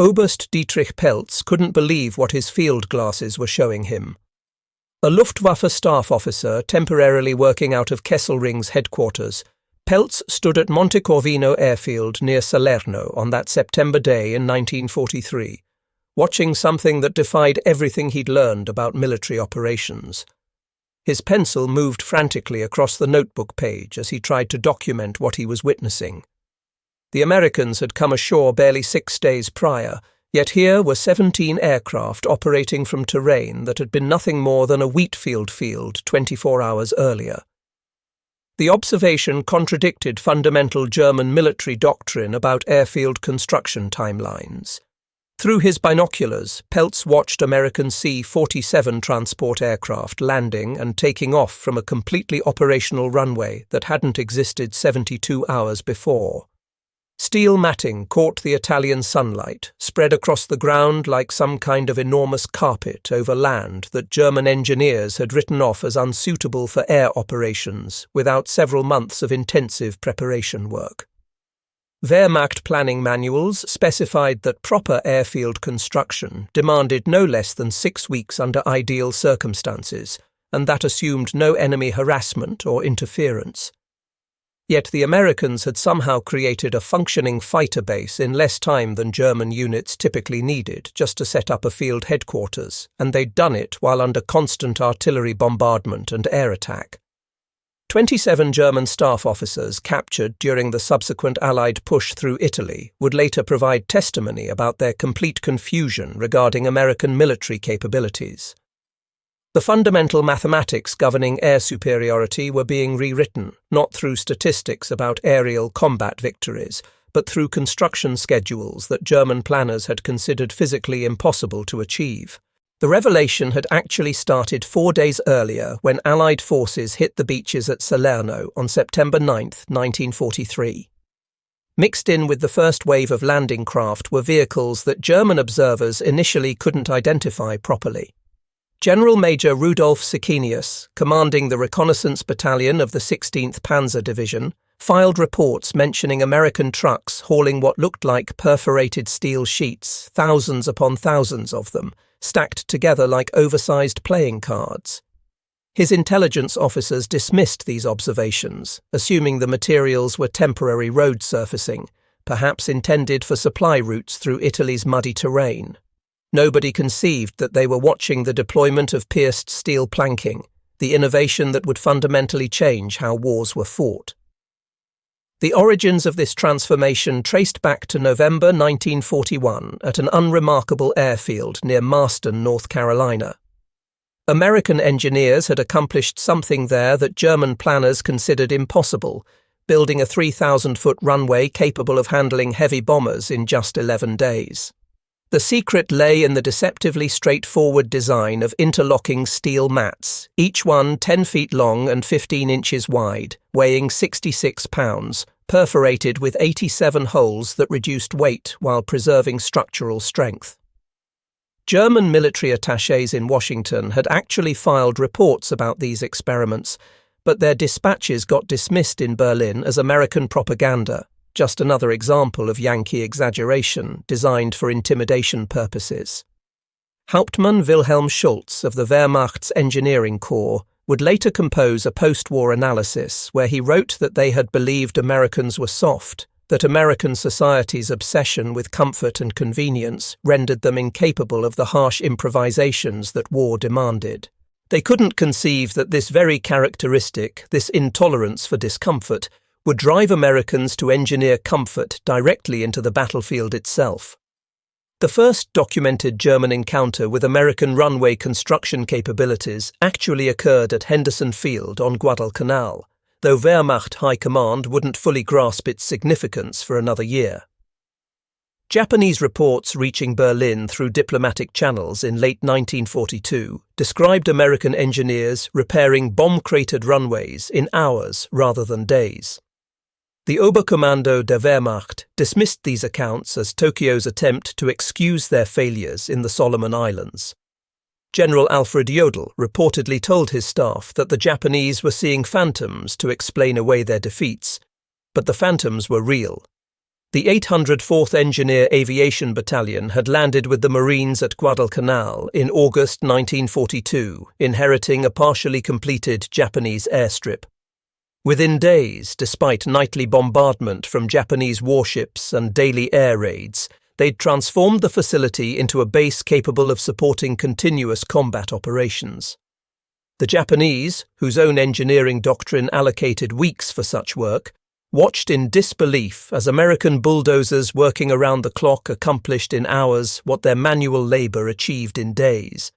Oberst Dietrich Peltz couldn't believe what his field glasses were showing him. A Luftwaffe staff officer temporarily working out of Kesselring's headquarters, Peltz stood at Montecorvino airfield near Salerno on that September day in 1943, watching something that defied everything he'd learned about military operations. His pencil moved frantically across the notebook page as he tried to document what he was witnessing. The Americans had come ashore barely 6 days prior, yet here were 17 aircraft operating from terrain that had been nothing more than a wheat field 24 hours earlier. The observation contradicted fundamental German military doctrine about airfield construction timelines. Through his binoculars, Peltz watched American C-47 transport aircraft landing and taking off from a completely operational runway that hadn't existed 72 hours before. Steel matting caught the Italian sunlight, spread across the ground like some kind of enormous carpet over land that German engineers had written off as unsuitable for air operations without several months of intensive preparation work. Wehrmacht planning manuals specified that proper airfield construction demanded no less than 6 weeks under ideal circumstances, and that assumed no enemy harassment or interference. Yet the Americans had somehow created a functioning fighter base in less time than German units typically needed just to set up a field headquarters, and they'd done it while under constant artillery bombardment and air attack. 27 German staff officers captured during the subsequent Allied push through Italy would later provide testimony about their complete confusion regarding American military capabilities. The fundamental mathematics governing air superiority were being rewritten, not through statistics about aerial combat victories, but through construction schedules that German planners had considered physically impossible to achieve. The revelation had actually started 4 days earlier when Allied forces hit the beaches at Salerno on September 9, 1943. Mixed in with the first wave of landing craft were vehicles that German observers initially couldn't identify properly. General Major Rudolf Sickenius, commanding the reconnaissance battalion of the 16th Panzer Division, filed reports mentioning American trucks hauling what looked like perforated steel sheets, thousands upon thousands of them, stacked together like oversized playing cards. His intelligence officers dismissed these observations, assuming the materials were temporary road surfacing, perhaps intended for supply routes through Italy's muddy terrain. Nobody conceived that they were watching the deployment of pierced steel planking, the innovation that would fundamentally change how wars were fought. The origins of this transformation traced back to November 1941 at an unremarkable airfield near Marston, North Carolina. American engineers had accomplished something there that German planners considered impossible, building a 3,000-foot runway capable of handling heavy bombers in just 11 days. The secret lay in the deceptively straightforward design of interlocking steel mats, each one 10 feet long and 15 inches wide, weighing 66 pounds, perforated with 87 holes that reduced weight while preserving structural strength. German military attachés in Washington had actually filed reports about these experiments, but their dispatches got dismissed in Berlin as American propaganda. Just another example of Yankee exaggeration designed for intimidation purposes. Hauptmann Wilhelm Schultz of the Wehrmacht's Engineering Corps would later compose a post-war analysis where he wrote that they had believed Americans were soft, that American society's obsession with comfort and convenience rendered them incapable of the harsh improvisations that war demanded. They couldn't conceive that this very characteristic, this intolerance for discomfort, would drive Americans to engineer comfort directly into the battlefield itself. The first documented German encounter with American runway construction capabilities actually occurred at Henderson Field on Guadalcanal, though Wehrmacht High Command wouldn't fully grasp its significance for another year. Japanese reports reaching Berlin through diplomatic channels in late 1942 described American engineers repairing bomb-cratered runways in hours rather than days. The Oberkommando der Wehrmacht dismissed these accounts as Tokyo's attempt to excuse their failures in the Solomon Islands. General Alfred Jodl reportedly told his staff that the Japanese were seeing phantoms to explain away their defeats, but the phantoms were real. The 804th Engineer Aviation Battalion had landed with the Marines at Guadalcanal in August 1942, inheriting a partially completed Japanese airstrip. Within days, despite nightly bombardment from Japanese warships and daily air raids, they'd transformed the facility into a base capable of supporting continuous combat operations. The Japanese, whose own engineering doctrine allocated weeks for such work, watched in disbelief as American bulldozers working around the clock accomplished in hours what their manual labor achieved in days.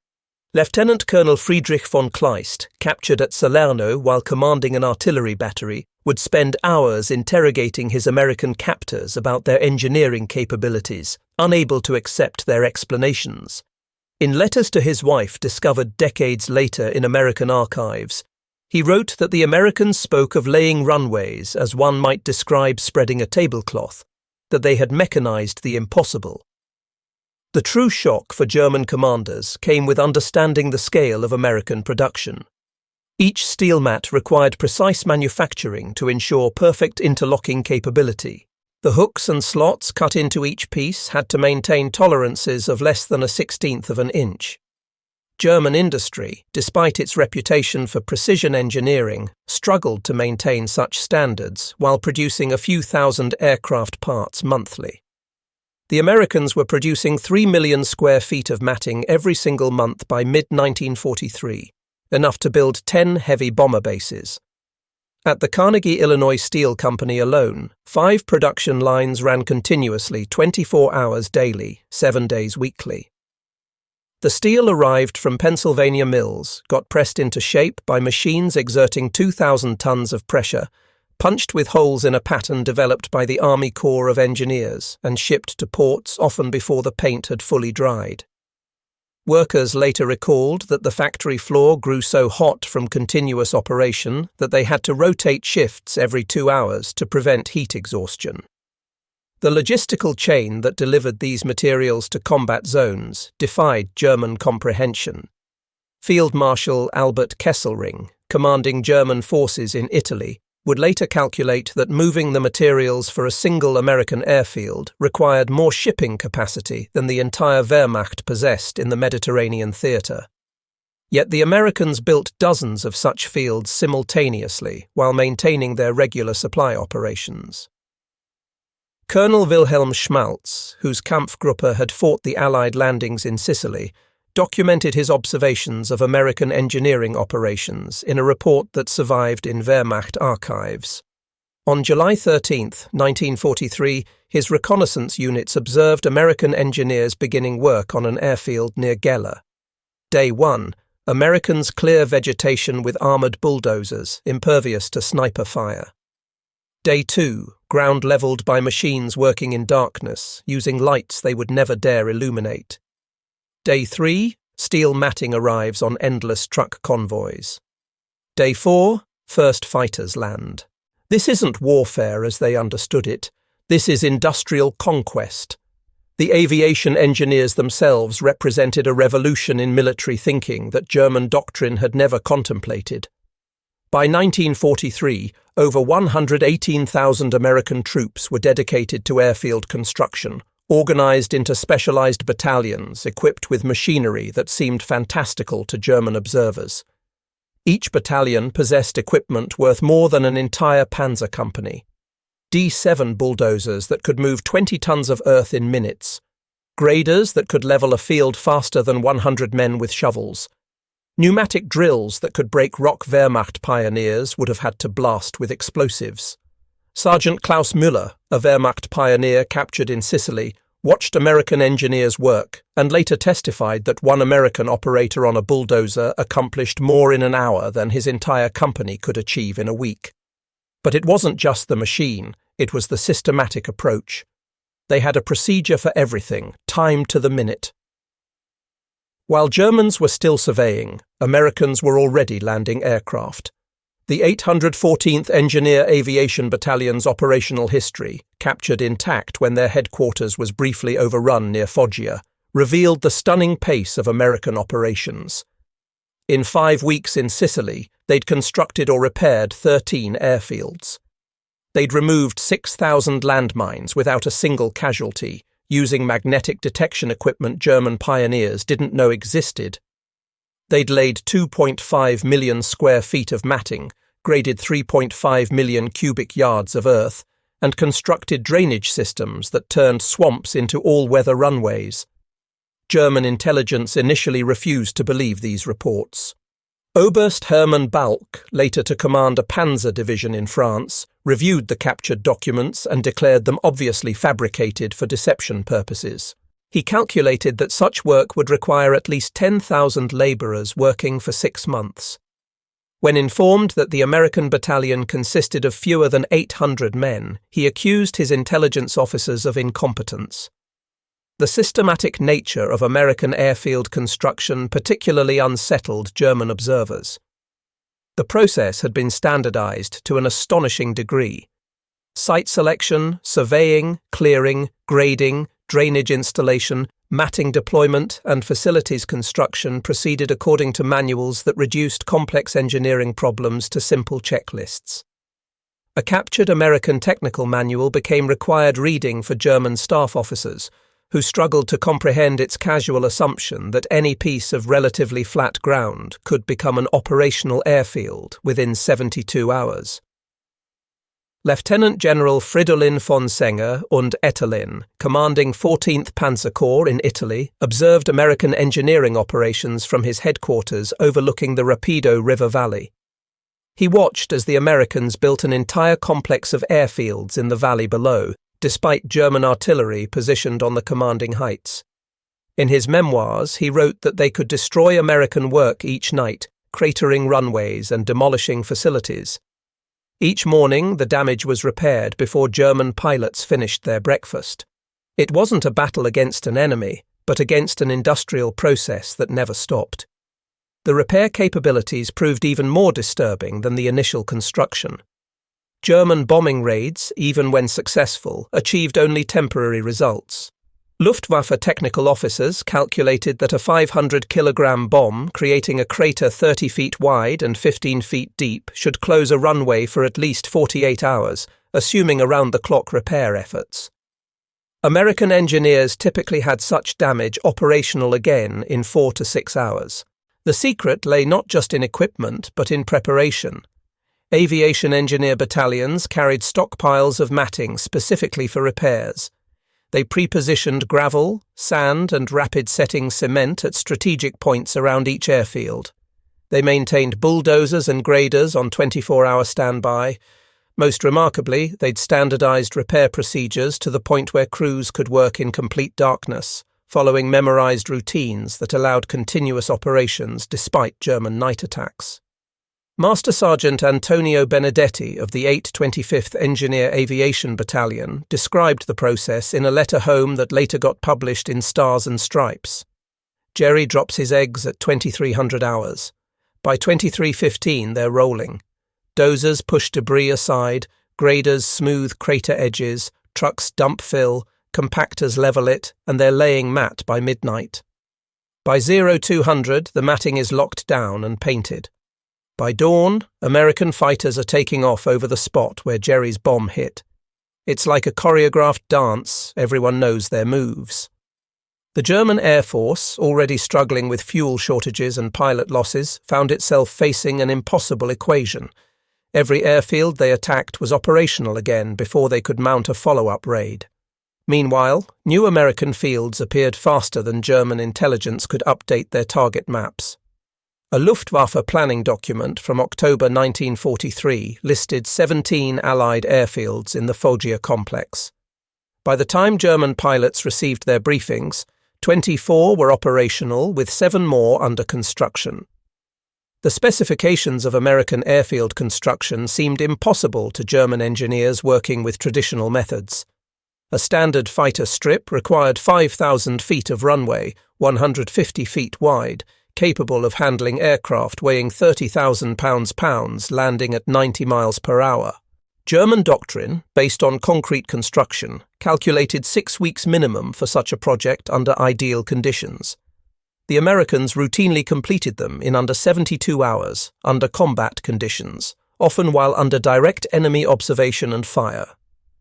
Lieutenant Colonel Friedrich von Kleist, captured at Salerno while commanding an artillery battery, would spend hours interrogating his American captors about their engineering capabilities, unable to accept their explanations. In letters to his wife discovered decades later in American archives, he wrote that the Americans spoke of laying runways as one might describe spreading a tablecloth, that they had mechanized the impossible. The true shock for German commanders came with understanding the scale of American production. Each steel mat required precise manufacturing to ensure perfect interlocking capability. The hooks and slots cut into each piece had to maintain tolerances of less than a 1/16 of an inch. German industry, despite its reputation for precision engineering, struggled to maintain such standards while producing a few thousand aircraft parts monthly. The Americans were producing 3 million square feet of matting every single month by mid-1943, enough to build 10 heavy bomber bases. At the Carnegie Illinois Steel Company alone, 5 production lines ran continuously 24 hours daily, 7 days weekly. The steel arrived from Pennsylvania mills, got pressed into shape by machines exerting 2,000 tons of pressure, punched with holes in a pattern developed by the Army Corps of Engineers, and shipped to ports often before the paint had fully dried. Workers later recalled that the factory floor grew so hot from continuous operation that they had to rotate shifts every 2 hours to prevent heat exhaustion. The logistical chain that delivered these materials to combat zones defied German comprehension. Field Marshal Albert Kesselring, commanding German forces in Italy, would later calculate that moving the materials for a single American airfield required more shipping capacity than the entire Wehrmacht possessed in the Mediterranean theatre. Yet the Americans built dozens of such fields simultaneously while maintaining their regular supply operations. Colonel Wilhelm Schmalz, whose Kampfgruppe had fought the Allied landings in Sicily, documented his observations of American engineering operations in a report that survived in Wehrmacht archives. On July 13, 1943, his reconnaissance units observed American engineers beginning work on an airfield near Gela. Day 1, Americans clear vegetation with armoured bulldozers, impervious to sniper fire. Day 2, ground levelled by machines working in darkness, using lights they would never dare illuminate. Day 3, steel matting arrives on endless truck convoys. Day 4, first fighters land. This isn't warfare as they understood it. This is industrial conquest. The aviation engineers themselves represented a revolution in military thinking that German doctrine had never contemplated. By 1943, over 118,000 American troops were dedicated to airfield construction, organized into specialized battalions equipped with machinery that seemed fantastical to German observers. Each battalion possessed equipment worth more than an entire panzer company. D7 bulldozers that could move 20 tons of earth in minutes, graders that could level a field faster than 100 men with shovels. Pneumatic drills that could break rock Wehrmacht pioneers would have had to blast with explosives. Sergeant Klaus Müller, a Wehrmacht pioneer captured in Sicily, watched American engineers work and later testified that one American operator on a bulldozer accomplished more in an hour than his entire company could achieve in a week. But it wasn't just the machine, it was the systematic approach. They had a procedure for everything, timed to the minute. While Germans were still surveying, Americans were already landing aircraft. The 814th Engineer Aviation Battalion's operational history, captured intact when their headquarters was briefly overrun near Foggia, revealed the stunning pace of American operations. In 5 weeks in Sicily, they'd constructed or repaired 13 airfields. They'd removed 6,000 landmines without a single casualty, using magnetic detection equipment German pioneers didn't know existed. They'd laid 2.5 million square feet of matting, graded 3.5 million cubic yards of earth, and constructed drainage systems that turned swamps into all-weather runways. German intelligence initially refused to believe these reports. Oberst Hermann Balck, later to command a panzer division in France, reviewed the captured documents and declared them obviously fabricated for deception purposes. He calculated that such work would require at least 10,000 labourers working for 6 months. When informed that the American battalion consisted of fewer than 800 men, he accused his intelligence officers of incompetence. The systematic nature of American airfield construction particularly unsettled German observers. The process had been standardized to an astonishing degree. Site selection, surveying, clearing, grading, drainage installation, matting deployment, and facilities construction proceeded according to manuals that reduced complex engineering problems to simple checklists. A captured American technical manual became required reading for German staff officers, who struggled to comprehend its casual assumption that any piece of relatively flat ground could become an operational airfield within 72 hours. Lieutenant General Fridolin von Senger und Etterlin, commanding 14th Panzer Corps in Italy, observed American engineering operations from his headquarters overlooking the Rapido River Valley. He watched as the Americans built an entire complex of airfields in the valley below, despite German artillery positioned on the commanding heights. In his memoirs, he wrote that they could destroy American work each night, cratering runways and demolishing facilities. Each morning, the damage was repaired before German pilots finished their breakfast. It wasn't a battle against an enemy, but against an industrial process that never stopped. The repair capabilities proved even more disturbing than the initial construction. German bombing raids, even when successful, achieved only temporary results. Luftwaffe technical officers calculated that a 500-kilogram bomb creating a crater 30 feet wide and 15 feet deep should close a runway for at least 48 hours, assuming around-the-clock repair efforts. American engineers typically had such damage operational again in 4 to 6 hours. The secret lay not just in equipment, but in preparation. Aviation engineer battalions carried stockpiles of matting specifically for repairs. They pre-positioned gravel, sand and rapid-setting cement at strategic points around each airfield. They maintained bulldozers and graders on 24-hour standby. Most remarkably, they'd standardized repair procedures to the point where crews could work in complete darkness, following memorized routines that allowed continuous operations despite German night attacks. Master Sergeant Antonio Benedetti of the 825th Engineer Aviation Battalion described the process in a letter home that later got published in Stars and Stripes. Jerry drops his eggs at 2300 hours. By 23:15 they're rolling. Dozers push debris aside, graders smooth crater edges, trucks dump fill, compactors level it, and they're laying mat by midnight. By 0200 the matting is locked down and painted. By dawn, American fighters are taking off over the spot where Jerry's bomb hit. It's like a choreographed dance, everyone knows their moves. The German Air Force, already struggling with fuel shortages and pilot losses, found itself facing an impossible equation. Every airfield they attacked was operational again before they could mount a follow-up raid. Meanwhile, new American fields appeared faster than German intelligence could update their target maps. A Luftwaffe planning document from October 1943 listed 17 Allied airfields in the Foggia complex. By the time German pilots received their briefings, 24 were operational, with 7 more under construction. The specifications of American airfield construction seemed impossible to German engineers working with traditional methods. A standard fighter strip required 5,000 feet of runway, 150 feet wide, capable of handling aircraft weighing 30,000 pounds landing at 90 miles per hour. German doctrine, based on concrete construction, calculated 6 weeks minimum for such a project under ideal conditions. The Americans routinely completed them in under 72 hours under combat conditions, often while under direct enemy observation and fire.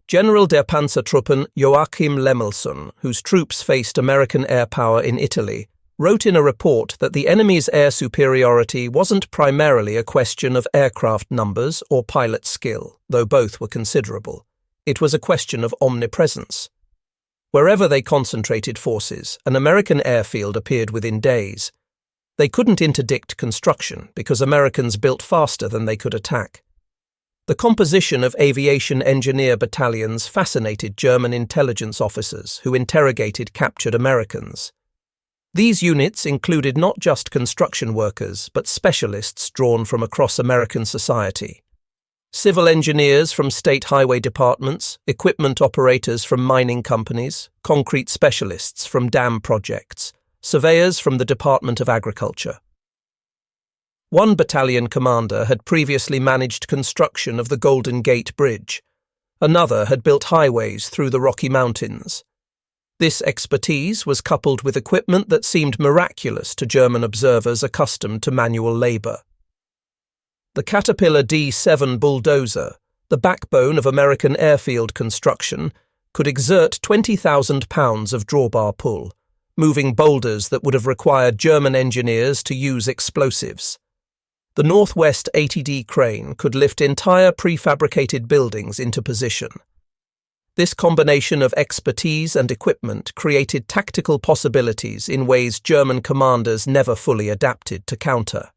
General der Panzertruppen Joachim Lemmelson, whose troops faced American air power in Italy, wrote in a report that the enemy's air superiority wasn't primarily a question of aircraft numbers or pilot skill, though both were considerable. It was a question of omnipresence. Wherever they concentrated forces, an American airfield appeared within days. They couldn't interdict construction because Americans built faster than they could attack. The composition of aviation engineer battalions fascinated German intelligence officers who interrogated captured Americans. These units included not just construction workers, but specialists drawn from across American society. Civil engineers from state highway departments, equipment operators from mining companies, concrete specialists from dam projects, surveyors from the Department of Agriculture. One battalion commander had previously managed construction of the Golden Gate Bridge. Another had built highways through the Rocky Mountains. This expertise was coupled with equipment that seemed miraculous to German observers accustomed to manual labour. The Caterpillar D7 bulldozer, the backbone of American airfield construction, could exert 20,000 pounds of drawbar pull, moving boulders that would have required German engineers to use explosives. The Northwest 80D crane could lift entire prefabricated buildings into position. This combination of expertise and equipment created tactical possibilities in ways German commanders never fully adapted to counter.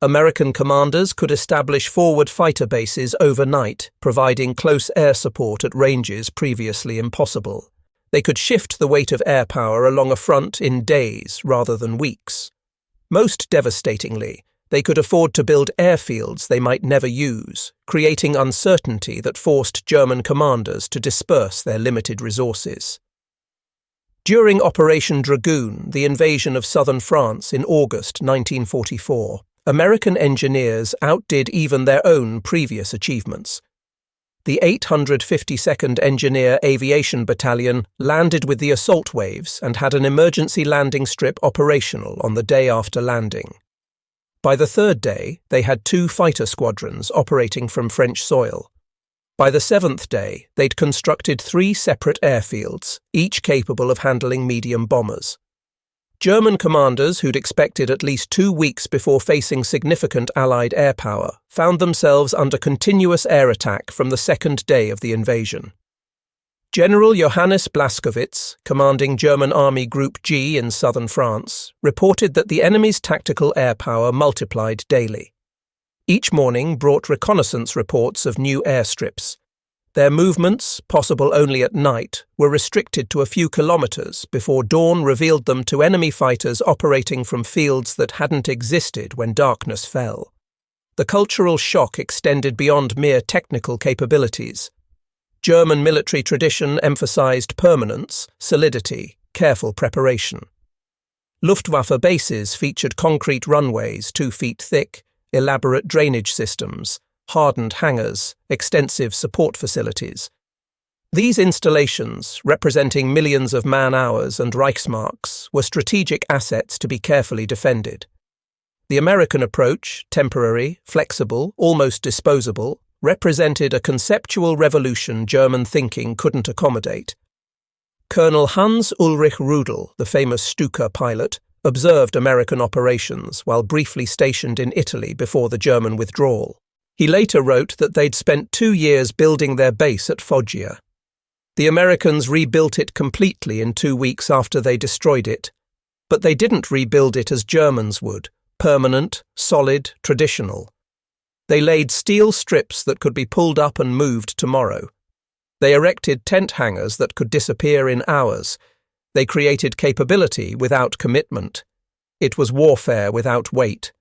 American commanders could establish forward fighter bases overnight, providing close air support at ranges previously impossible. They could shift the weight of air power along a front in days rather than weeks. Most devastatingly, they could afford to build airfields they might never use, creating uncertainty that forced German commanders to disperse their limited resources. During Operation Dragoon, the invasion of southern France in August 1944, American engineers outdid even their own previous achievements. The 852nd Engineer Aviation Battalion landed with the assault waves and had an emergency landing strip operational on the day after landing. By the third day, they had 2 fighter squadrons operating from French soil. By the 7th day, they'd constructed 3 separate airfields, each capable of handling medium bombers. German commanders who'd expected at least 2 weeks before facing significant Allied air power found themselves under continuous air attack from the second day of the invasion. General Johannes Blaskowitz, commanding German Army Group G in southern France, reported that the enemy's tactical air power multiplied daily. Each morning brought reconnaissance reports of new airstrips. Their movements, possible only at night, were restricted to a few kilometers before dawn revealed them to enemy fighters operating from fields that hadn't existed when darkness fell. The cultural shock extended beyond mere technical capabilities. German military tradition emphasized permanence, solidity, careful preparation. Luftwaffe bases featured concrete runways 2 feet thick, elaborate drainage systems, hardened hangars, extensive support facilities. These installations, representing millions of man-hours and Reichsmarks, were strategic assets to be carefully defended. The American approach, temporary, flexible, almost disposable, represented a conceptual revolution German thinking couldn't accommodate. Colonel Hans Ulrich Rudel, the famous Stuka pilot, observed American operations while briefly stationed in Italy before the German withdrawal. He later wrote that they'd spent 2 years building their base at Foggia. The Americans rebuilt it completely in 2 weeks after they destroyed it, but they didn't rebuild it as Germans would, permanent, solid, traditional. They laid steel strips that could be pulled up and moved tomorrow. They erected tent hangars that could disappear in hours. They created capability without commitment. It was warfare without weight.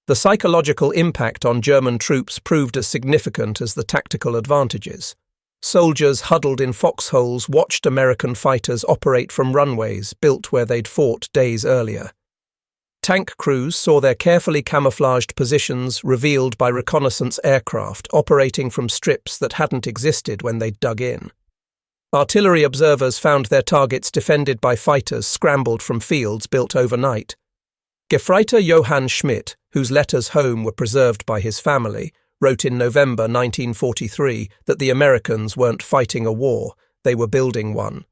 The psychological impact on German troops proved as significant as the tactical advantages. Soldiers huddled in foxholes watched American fighters operate from runways built where they'd fought days earlier. Tank crews saw their carefully camouflaged positions revealed by reconnaissance aircraft operating from strips that hadn't existed when they'd dug in. Artillery observers found their targets defended by fighters scrambled from fields built overnight. Gefreiter Johann Schmidt, whose letters home were preserved by his family, wrote in November 1943 that the Americans weren't fighting a war, they were building one.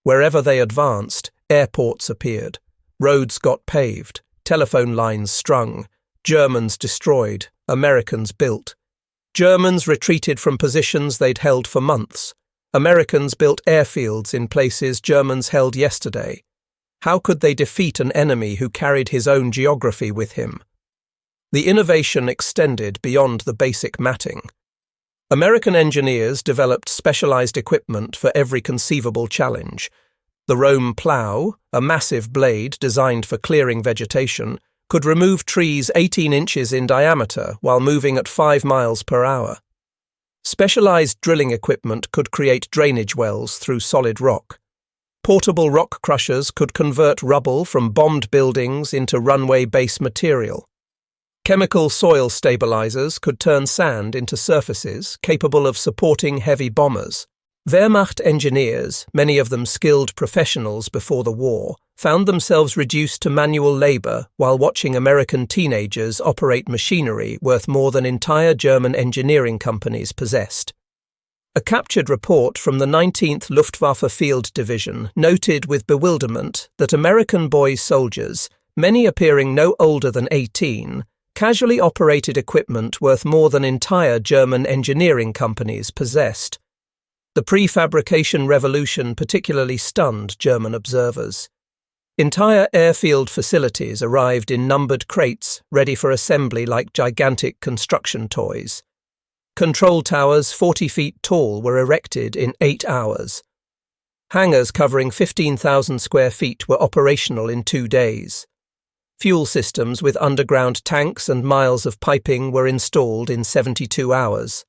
Wherever they advanced, airports appeared, roads got paved, telephone lines strung, Germans destroyed, Americans built. Germans retreated from positions they'd held for months. Americans built airfields in places Germans held yesterday. How could they defeat an enemy who carried his own geography with him? The innovation extended beyond the basic matting. American engineers developed specialized equipment for every conceivable challenge. The Rome plow, a massive blade designed for clearing vegetation, could remove trees 18 inches in diameter while moving at 5 miles per hour. Specialized drilling equipment could create drainage wells through solid rock. Portable rock crushers could convert rubble from bombed buildings into runway base material. Chemical soil stabilizers could turn sand into surfaces capable of supporting heavy bombers. Wehrmacht engineers, many of them skilled professionals before the war, found themselves reduced to manual labor while watching American teenagers operate machinery worth more than entire German engineering companies possessed. A captured report from the 19th Luftwaffe Field Division noted with bewilderment that American boy soldiers, many appearing no older than 18, casually operated equipment worth more than entire German engineering companies possessed. The prefabrication revolution particularly stunned German observers. Entire airfield facilities arrived in numbered crates ready for assembly like gigantic construction toys. Control towers 40 feet tall were erected in 8 hours. Hangars covering 15,000 square feet were operational in 2 days. Fuel systems with underground tanks and miles of piping were installed in 72 hours.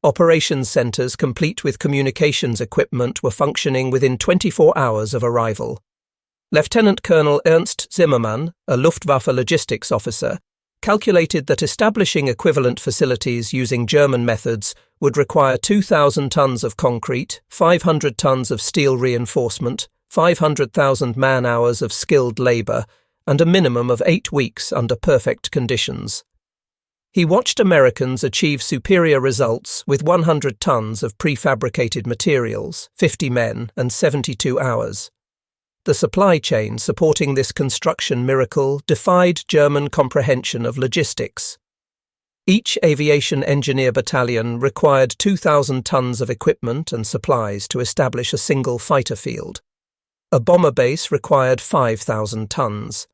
Operations centers complete with communications equipment were functioning within 24 hours of arrival. Lieutenant Colonel Ernst Zimmermann, a Luftwaffe logistics officer, calculated that establishing equivalent facilities using German methods would require 2,000 tons of concrete, 500 tons of steel reinforcement, 500,000 man-hours of skilled labor, and a minimum of 8 weeks under perfect conditions. He watched Americans achieve superior results with 100 tons of prefabricated materials, 50 men, and 72 hours. The supply chain supporting this construction miracle defied German comprehension of logistics. Each aviation engineer battalion required 2,000 tons of equipment and supplies to establish a single fighter field. A bomber base required 5,000 tons.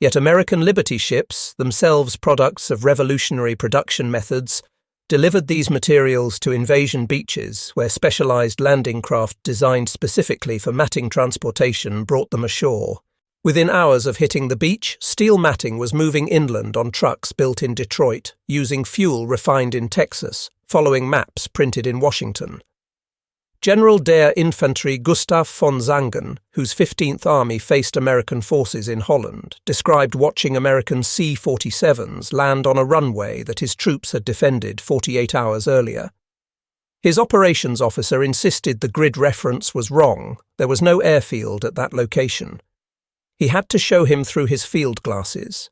Yet American Liberty ships, themselves products of revolutionary production methods, delivered these materials to invasion beaches where specialized landing craft designed specifically for matting transportation brought them ashore. Within hours of hitting the beach, steel matting was moving inland on trucks built in Detroit, using fuel refined in Texas, following maps printed in Washington. General der Infanterie Gustav von Zangen, whose 15th Army faced American forces in Holland, described watching American C-47s land on a runway that his troops had defended 48 hours earlier. His operations officer insisted the grid reference was wrong. There was no airfield at that location. He had to show him through his field glasses.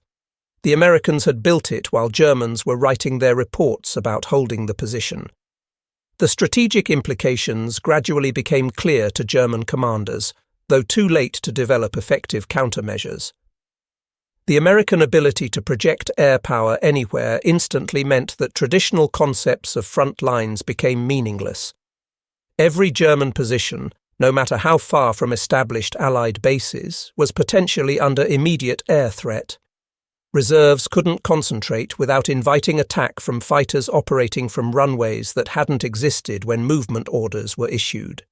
The Americans had built it while Germans were writing their reports about holding the position. The strategic implications gradually became clear to German commanders, though too late to develop effective countermeasures. The American ability to project air power anywhere instantly meant that traditional concepts of front lines became meaningless. Every German position, no matter how far from established Allied bases, was potentially under immediate air threat. Reserves couldn't concentrate without inviting attack from fighters operating from runways that hadn't existed when movement orders were issued.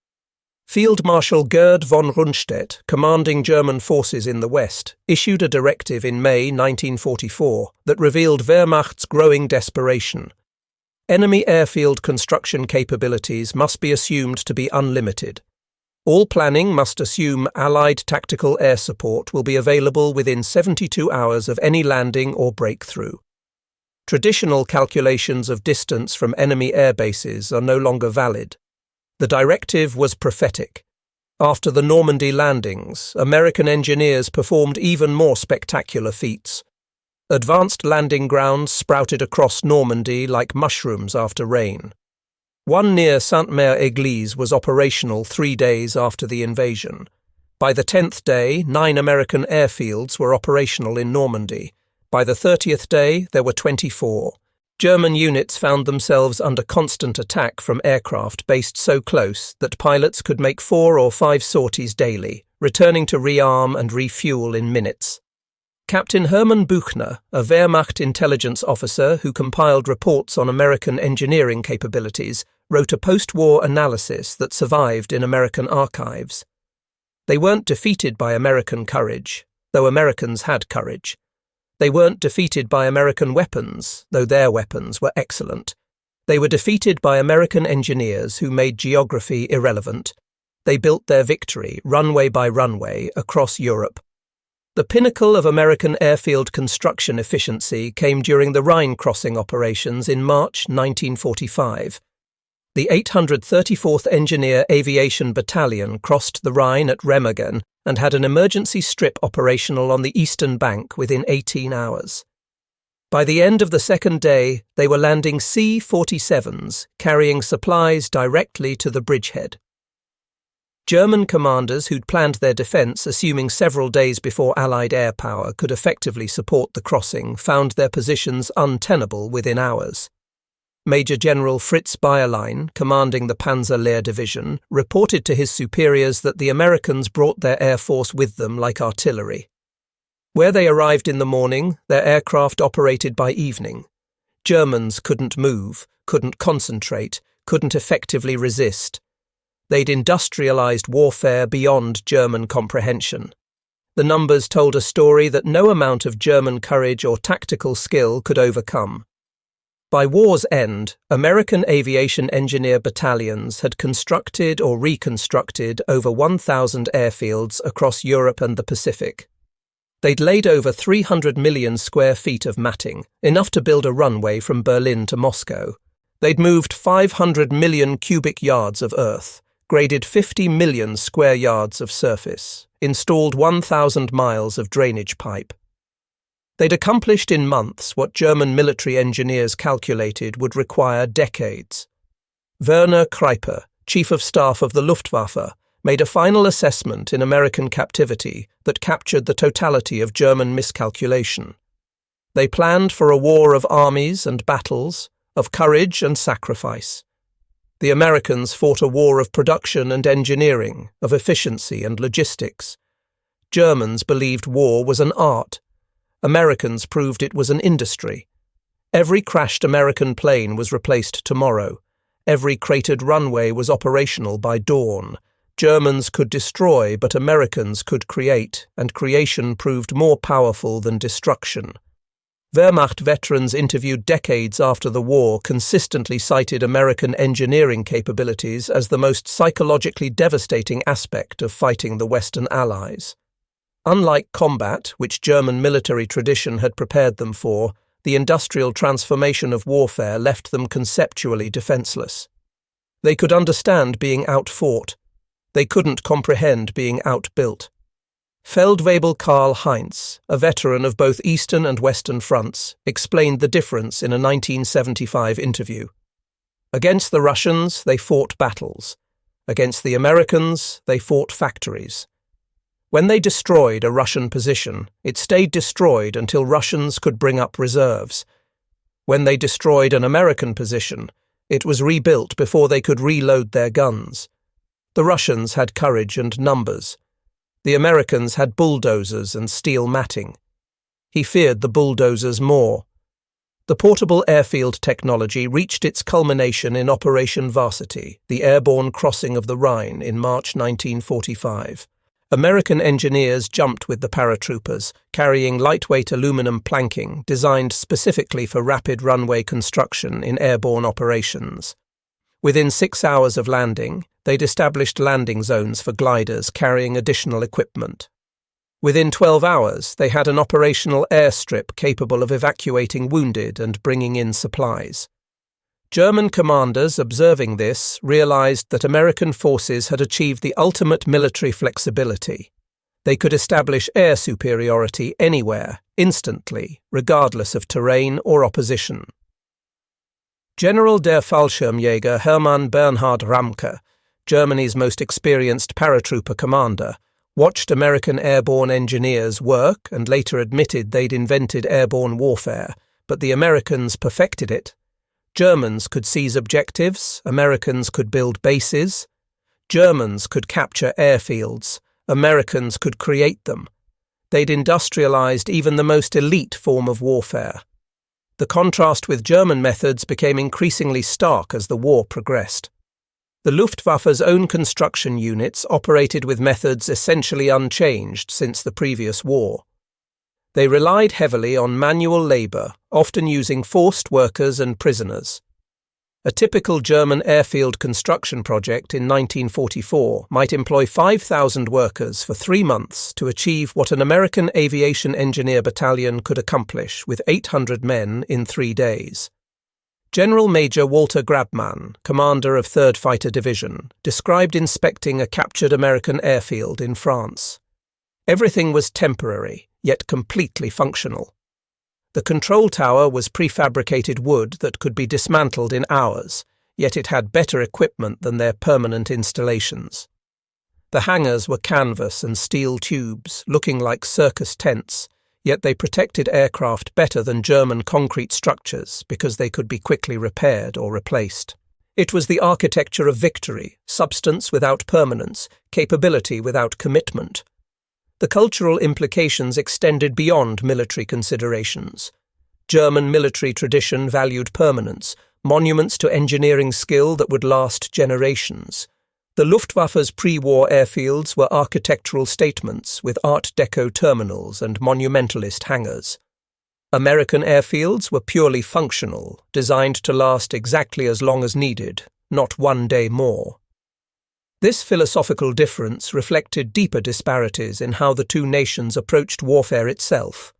Field Marshal Gerd von Rundstedt, commanding German forces in the West, issued a directive in May 1944 that revealed Wehrmacht's growing desperation. Enemy airfield construction capabilities must be assumed to be unlimited. All planning must assume Allied tactical air support will be available within 72 hours of any landing or breakthrough. Traditional calculations of distance from enemy air bases are no longer valid. The directive was prophetic. After the Normandy landings, American engineers performed even more spectacular feats. Advanced landing grounds sprouted across Normandy like mushrooms after rain. One near Sainte-Mère-Église was operational 3 days after the invasion. By the 10th day, 9 American airfields were operational in Normandy. By the 30th day, there were 24. German units found themselves under constant attack from aircraft based so close that pilots could make 4 or 5 sorties daily, returning to rearm and refuel in minutes. Captain Hermann Buchner, a Wehrmacht intelligence officer who compiled reports on American engineering capabilities, wrote a post-war analysis that survived in American archives. They weren't defeated by American courage, though Americans had courage. They weren't defeated by American weapons, though their weapons were excellent. They were defeated by American engineers who made geography irrelevant. They built their victory, runway by runway, across Europe. The pinnacle of American airfield construction efficiency came during the Rhine crossing operations in March 1945. The 834th Engineer Aviation Battalion crossed the Rhine at Remagen and had an emergency strip operational on the eastern bank within 18 hours. By the end of the second day, they were landing C-47s, carrying supplies directly to the bridgehead. German commanders who'd planned their defence, assuming several days before Allied air power could effectively support the crossing, found their positions untenable within hours. Major General Fritz Bayerlein, commanding the Panzer Lehr Division, reported to his superiors that the Americans brought their air force with them like artillery. Where they arrived in the morning, their aircraft operated by evening. Germans couldn't move, couldn't concentrate, couldn't effectively resist. They'd industrialized warfare beyond German comprehension. The numbers told a story that no amount of German courage or tactical skill could overcome. By war's end, American aviation engineer battalions had constructed or reconstructed over 1,000 airfields across Europe and the Pacific. They'd laid over 300 million square feet of matting, enough to build a runway from Berlin to Moscow. They'd moved 500 million cubic yards of earth, graded 50 million square yards of surface, installed 1,000 miles of drainage pipe. They'd accomplished in months what German military engineers calculated would require decades. Werner Kreiper, Chief of Staff of the Luftwaffe, made a final assessment in American captivity that captured the totality of German miscalculation. They planned for a war of armies and battles, of courage and sacrifice. The Americans fought a war of production and engineering, of efficiency and logistics. Germans believed war was an art. Americans proved it was an industry. Every crashed American plane was replaced tomorrow. Every cratered runway was operational by dawn. Germans could destroy, but Americans could create, and creation proved more powerful than destruction. Wehrmacht veterans interviewed decades after the war consistently cited American engineering capabilities as the most psychologically devastating aspect of fighting the Western Allies. Unlike combat, which German military tradition had prepared them for, the industrial transformation of warfare left them conceptually defenseless. They could understand being outfought. They couldn't comprehend being outbuilt. Feldwebel Karl Heinz, a veteran of both Eastern and Western fronts, explained the difference in a 1975 interview. Against the Russians, they fought battles. Against the Americans, they fought factories. When they destroyed a Russian position, it stayed destroyed until Russians could bring up reserves. When they destroyed an American position, it was rebuilt before they could reload their guns. The Russians had courage and numbers. The Americans had bulldozers and steel matting. He feared the bulldozers more. The portable airfield technology reached its culmination in Operation Varsity, the airborne crossing of the Rhine, in March 1945. American engineers jumped with the paratroopers, carrying lightweight aluminum planking designed specifically for rapid runway construction in airborne operations. Within 6 hours of landing, they'd established landing zones for gliders carrying additional equipment. Within 12 hours, they had an operational airstrip capable of evacuating wounded and bringing in supplies. German commanders observing this realized that American forces had achieved the ultimate military flexibility. They could establish air superiority anywhere, instantly, regardless of terrain or opposition. General der Fallschirmjäger Hermann Bernhard Ramke, Germany's most experienced paratrooper commander, watched American airborne engineers work and later admitted they'd invented airborne warfare, but the Americans perfected it. Germans could seize objectives, Americans could build bases. Germans could capture airfields, Americans could create them. They'd industrialized even the most elite form of warfare. The contrast with German methods became increasingly stark as the war progressed. The Luftwaffe's own construction units operated with methods essentially unchanged since the previous war. They relied heavily on manual labor, often using forced workers and prisoners. A typical German airfield construction project in 1944 might employ 5,000 workers for 3 months to achieve what an American aviation engineer battalion could accomplish with 800 men in 3 days. General Major Walter Grabmann, commander of 3rd Fighter Division, described inspecting a captured American airfield in France. Everything was temporary, yet completely functional. The control tower was prefabricated wood that could be dismantled in hours, yet it had better equipment than their permanent installations. The hangars were canvas and steel tubes, looking like circus tents, yet they protected aircraft better than German concrete structures because they could be quickly repaired or replaced. It was the architecture of victory, substance without permanence, capability without commitment. The cultural implications extended beyond military considerations. German military tradition valued permanence, monuments to engineering skill that would last generations. The Luftwaffe's pre-war airfields were architectural statements with Art Deco terminals and monumentalist hangars. American airfields were purely functional, designed to last exactly as long as needed, not 1 day more. This philosophical difference reflected deeper disparities in how the two nations approached warfare itself.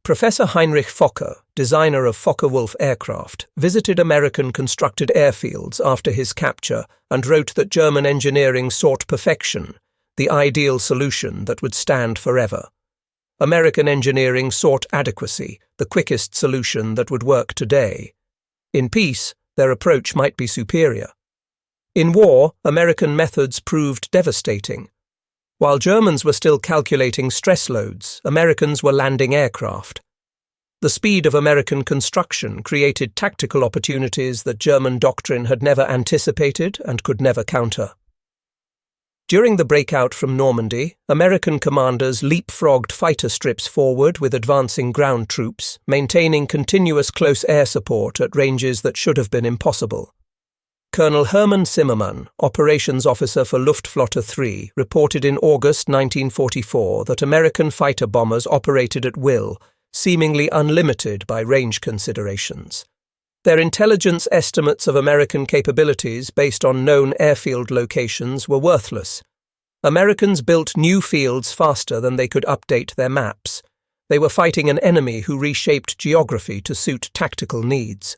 Professor Heinrich Fokker, designer of Focke-Wulf aircraft, visited American-constructed airfields after his capture and wrote that German engineering sought perfection, the ideal solution that would stand forever. American engineering sought adequacy, the quickest solution that would work today. In peace, their approach might be superior. In war, American methods proved devastating. While Germans were still calculating stress loads, Americans were landing aircraft. The speed of American construction created tactical opportunities that German doctrine had never anticipated and could never counter. During the breakout from Normandy, American commanders leapfrogged fighter strips forward with advancing ground troops, maintaining continuous close air support at ranges that should have been impossible. Colonel Hermann Zimmermann, operations officer for Luftflotte 3, reported in August 1944 that American fighter bombers operated at will, seemingly unlimited by range considerations. Their intelligence estimates of American capabilities based on known airfield locations were worthless. Americans built new fields faster than they could update their maps. They were fighting an enemy who reshaped geography to suit tactical needs.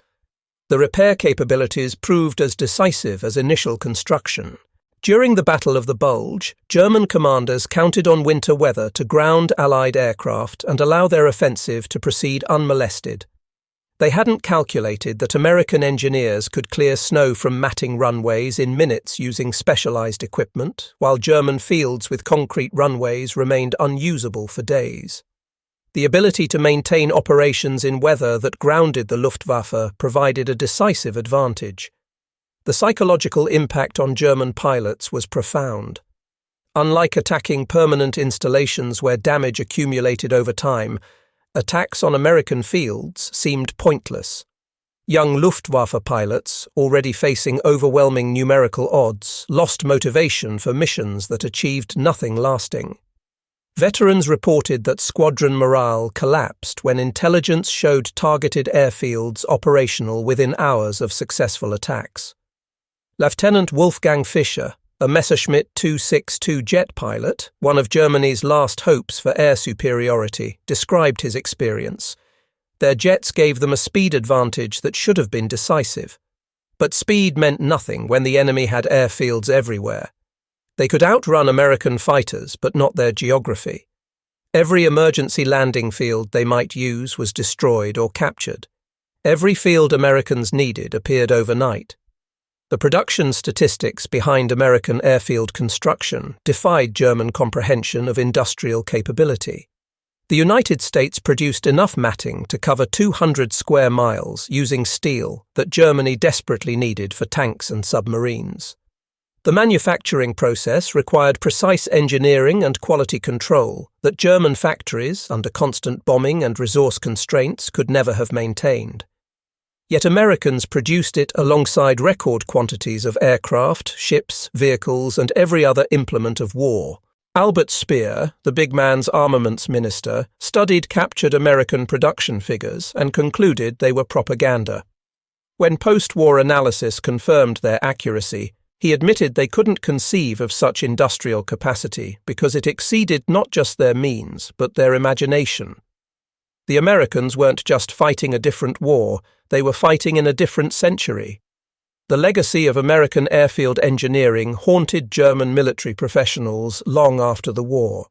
The repair capabilities proved as decisive as initial construction. During the Battle of the Bulge, German commanders counted on winter weather to ground Allied aircraft and allow their offensive to proceed unmolested. They hadn't calculated that American engineers could clear snow from matting runways in minutes using specialized equipment, while German fields with concrete runways remained unusable for days. The ability to maintain operations in weather that grounded the Luftwaffe provided a decisive advantage. The psychological impact on German pilots was profound. Unlike attacking permanent installations where damage accumulated over time, attacks on American fields seemed pointless. Young Luftwaffe pilots, already facing overwhelming numerical odds, lost motivation for missions that achieved nothing lasting. Veterans reported that squadron morale collapsed when intelligence showed targeted airfields operational within hours of successful attacks. Lieutenant Wolfgang Fischer, a Messerschmitt 262 jet pilot, one of Germany's last hopes for air superiority, described his experience. Their jets gave them a speed advantage that should have been decisive. But speed meant nothing when the enemy had airfields everywhere. They could outrun American fighters, but not their geography. Every emergency landing field they might use was destroyed or captured. Every field Americans needed appeared overnight. The production statistics behind American airfield construction defied German comprehension of industrial capability. The United States produced enough matting to cover 200 square miles using steel that Germany desperately needed for tanks and submarines. The manufacturing process required precise engineering and quality control that German factories, under constant bombing and resource constraints, could never have maintained. Yet Americans produced it alongside record quantities of aircraft, ships, vehicles, and every other implement of war. Albert Speer, the big man's armaments minister, studied captured American production figures and concluded they were propaganda. When post-war analysis confirmed their accuracy, he admitted they couldn't conceive of such industrial capacity because it exceeded not just their means, but their imagination. The Americans weren't just fighting a different war, they were fighting in a different century. The legacy of American airfield engineering haunted German military professionals long after the war.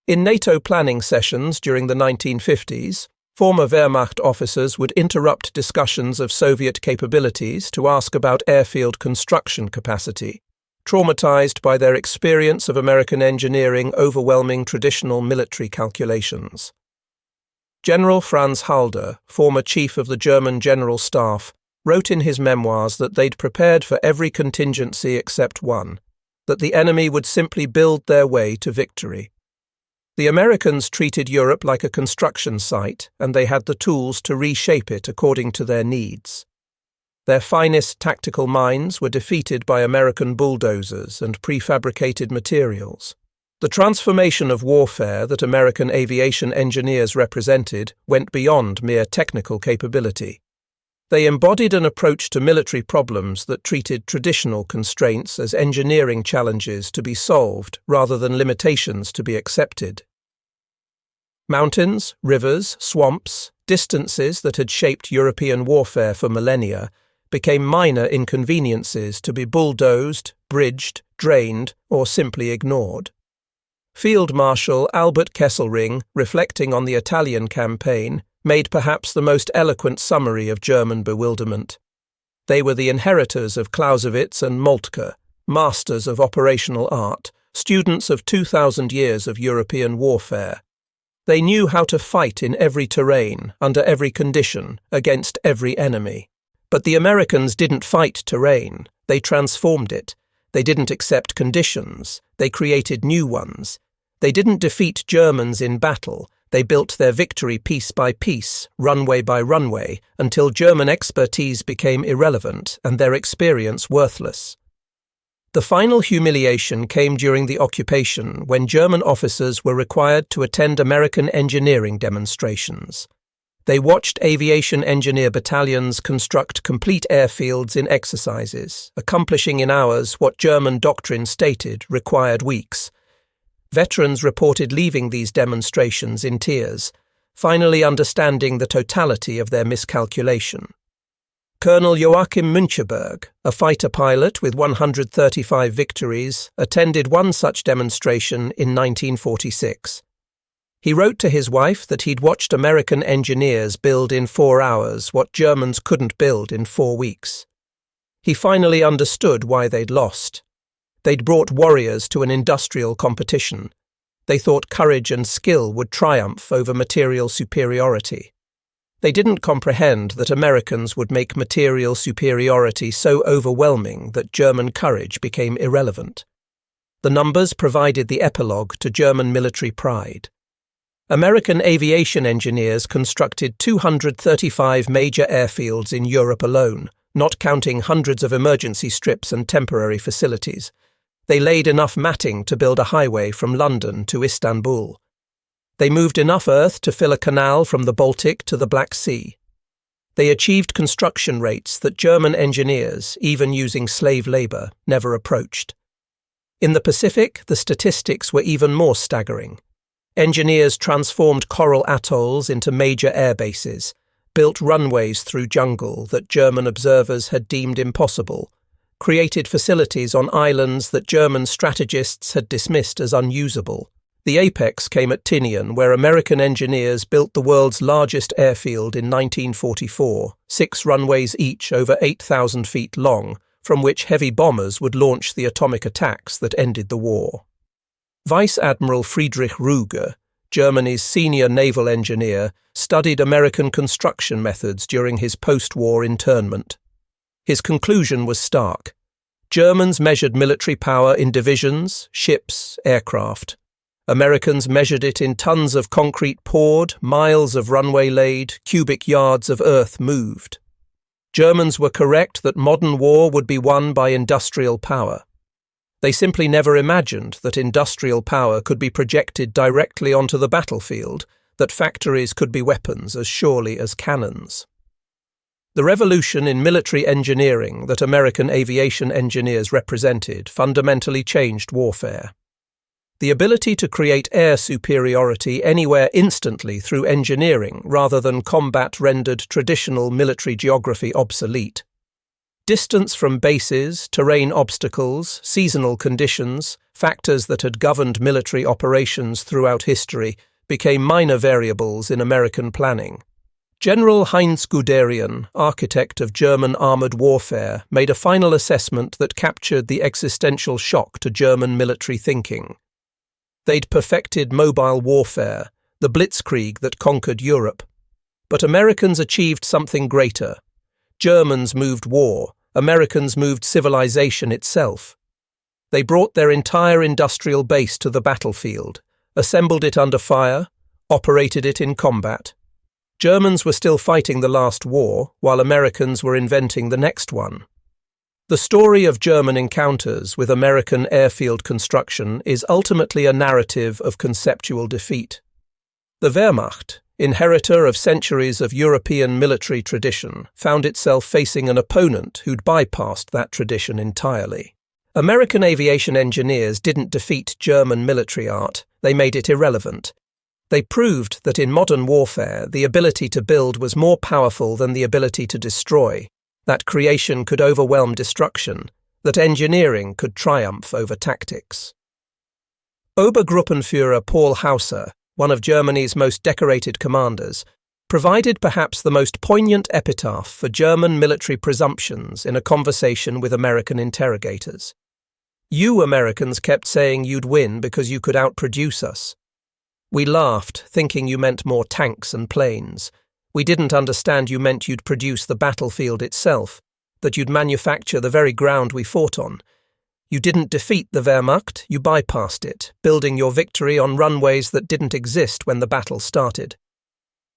In NATO planning sessions during the 1950s, former Wehrmacht officers would interrupt discussions of Soviet capabilities to ask about airfield construction capacity, traumatized by their experience of American engineering overwhelming traditional military calculations. General Franz Halder, former chief of the German General Staff, wrote in his memoirs that they'd prepared for every contingency except one, that the enemy would simply build their way to victory. The Americans treated Europe like a construction site, and they had the tools to reshape it according to their needs. Their finest tactical minds were defeated by American bulldozers and prefabricated materials. The transformation of warfare that American aviation engineers represented went beyond mere technical capability. They embodied an approach to military problems that treated traditional constraints as engineering challenges to be solved rather than limitations to be accepted. Mountains, rivers, swamps, distances that had shaped European warfare for millennia became minor inconveniences to be bulldozed, bridged, drained, or simply ignored. Field Marshal Albert Kesselring, reflecting on the Italian campaign, made perhaps the most eloquent summary of German bewilderment. They were the inheritors of Clausewitz and Moltke, masters of operational art, students of 2,000 years of European warfare. They knew how to fight in every terrain, under every condition, against every enemy. But the Americans didn't fight terrain, they transformed it. They didn't accept conditions, they created new ones. They didn't defeat Germans in battle, they built their victory piece by piece, runway by runway, until German expertise became irrelevant and their experience worthless. The final humiliation came during the occupation when German officers were required to attend American engineering demonstrations. They watched aviation engineer battalions construct complete airfields in exercises, accomplishing in hours what German doctrine stated required weeks. Veterans reported leaving these demonstrations in tears, finally understanding the totality of their miscalculation. Colonel Joachim Müncheberg, a fighter pilot with 135 victories, attended one such demonstration in 1946. He wrote to his wife that he'd watched American engineers build in 4 hours what Germans couldn't build in 4 weeks. He finally understood why they'd lost. They'd brought warriors to an industrial competition. They thought courage and skill would triumph over material superiority. They didn't comprehend that Americans would make material superiority so overwhelming that German courage became irrelevant. The numbers provided the epilogue to German military pride. American aviation engineers constructed 235 major airfields in Europe alone, not counting hundreds of emergency strips and temporary facilities. They laid enough matting to build a highway from London to Istanbul. They moved enough earth to fill a canal from the Baltic to the Black Sea. They achieved construction rates that German engineers, even using slave labor, never approached. In the Pacific, the statistics were even more staggering. Engineers transformed coral atolls into major air bases, built runways through jungle that German observers had deemed impossible, created facilities on islands that German strategists had dismissed as unusable, The apex came at Tinian, where American engineers built the world's largest airfield in 1944, 6 runways each over 8,000 feet long, from which heavy bombers would launch the atomic attacks that ended the war. Vice Admiral Friedrich Ruge, Germany's senior naval engineer, studied American construction methods during his post-war internment. His conclusion was stark. Germans measured military power in divisions, ships, aircraft. Americans measured it in tons of concrete poured, miles of runway laid, cubic yards of earth moved. Germans were correct that modern war would be won by industrial power. They simply never imagined that industrial power could be projected directly onto the battlefield, that factories could be weapons as surely as cannons. The revolution in military engineering that American aviation engineers represented fundamentally changed warfare. The ability to create air superiority anywhere instantly through engineering rather than combat rendered traditional military geography obsolete. Distance from bases, terrain obstacles, seasonal conditions, factors that had governed military operations throughout history, became minor variables in American planning. General Heinz Guderian, architect of German armoured warfare, made a final assessment that captured the existential shock to German military thinking. They'd perfected mobile warfare, the blitzkrieg that conquered Europe. But Americans achieved something greater. Germans moved war, Americans moved civilization itself. They brought their entire industrial base to the battlefield, assembled it under fire, operated it in combat. Germans were still fighting the last war, while Americans were inventing the next one. The story of German encounters with American airfield construction is ultimately a narrative of conceptual defeat. The Wehrmacht, inheritor of centuries of European military tradition, found itself facing an opponent who'd bypassed that tradition entirely. American aviation engineers didn't defeat German military art, they made it irrelevant. They proved that in modern warfare, the ability to build was more powerful than the ability to destroy, that creation could overwhelm destruction, that engineering could triumph over tactics. Obergruppenführer Paul Hauser, one of Germany's most decorated commanders, provided perhaps the most poignant epitaph for German military presumptions in a conversation with American interrogators. "You Americans kept saying you'd win because you could outproduce us. We laughed, thinking you meant more tanks and planes. We didn't understand you meant you'd produce the battlefield itself, that you'd manufacture the very ground we fought on. You didn't defeat the Wehrmacht, you bypassed it, building your victory on runways that didn't exist when the battle started."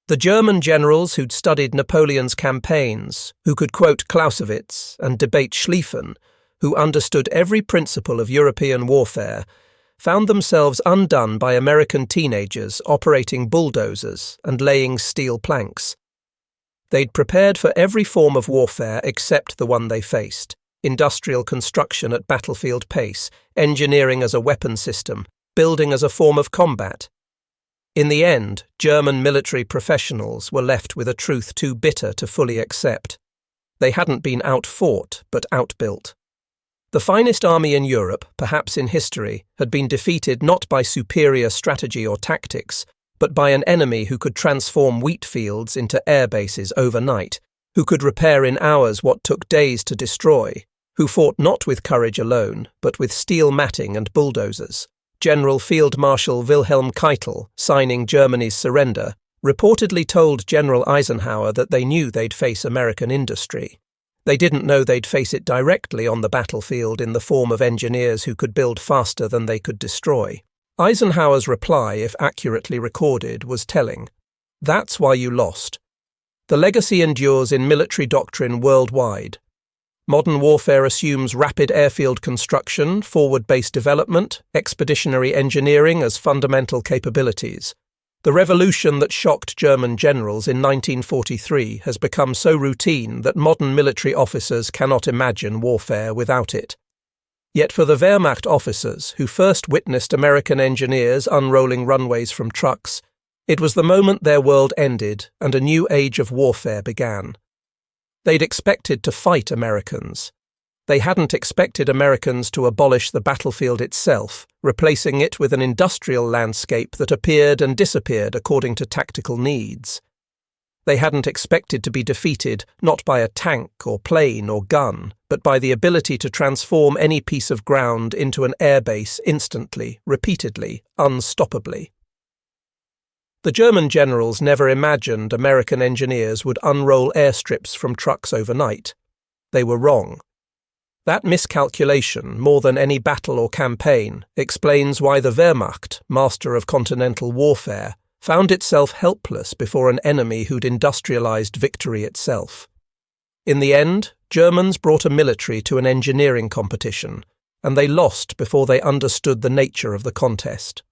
The German generals who'd studied Napoleon's campaigns, who could quote Clausewitz and debate Schlieffen, who understood every principle of European warfare, found themselves undone by American teenagers operating bulldozers and laying steel planks. They'd prepared for every form of warfare except the one they faced: industrial construction at battlefield pace, engineering as a weapon system, building as a form of combat. In the end, German military professionals were left with a truth too bitter to fully accept. They hadn't been outfought, but outbuilt. The finest army in Europe, perhaps in history, had been defeated not by superior strategy or tactics, but by an enemy who could transform wheat fields into air bases overnight, who could repair in hours what took days to destroy, who fought not with courage alone, but with steel matting and bulldozers. General Field Marshal Wilhelm Keitel, signing Germany's surrender, reportedly told General Eisenhower that they knew they'd face American industry. They didn't know they'd face it directly on the battlefield in the form of engineers who could build faster than they could destroy. Eisenhower's reply, if accurately recorded, was telling. That's why you lost. The legacy endures in military doctrine worldwide. Modern warfare assumes rapid airfield construction, forward-based development, expeditionary engineering as fundamental capabilities. The revolution that shocked German generals in 1943 has become so routine that modern military officers cannot imagine warfare without it. Yet for the Wehrmacht officers, who first witnessed American engineers unrolling runways from trucks, it was the moment their world ended and a new age of warfare began. They'd expected to fight Americans. They hadn't expected Americans to abolish the battlefield itself, replacing it with an industrial landscape that appeared and disappeared according to tactical needs. They hadn't expected to be defeated not by a tank or plane or gun, but by the ability to transform any piece of ground into an airbase instantly, repeatedly, unstoppably. The German generals never imagined American engineers would unroll airstrips from trucks overnight. They were wrong. That miscalculation, more than any battle or campaign, explains why the Wehrmacht, master of continental warfare, found itself helpless before an enemy who'd industrialized victory itself. In the end, Germans brought a military to an engineering competition, and they lost before they understood the nature of the contest.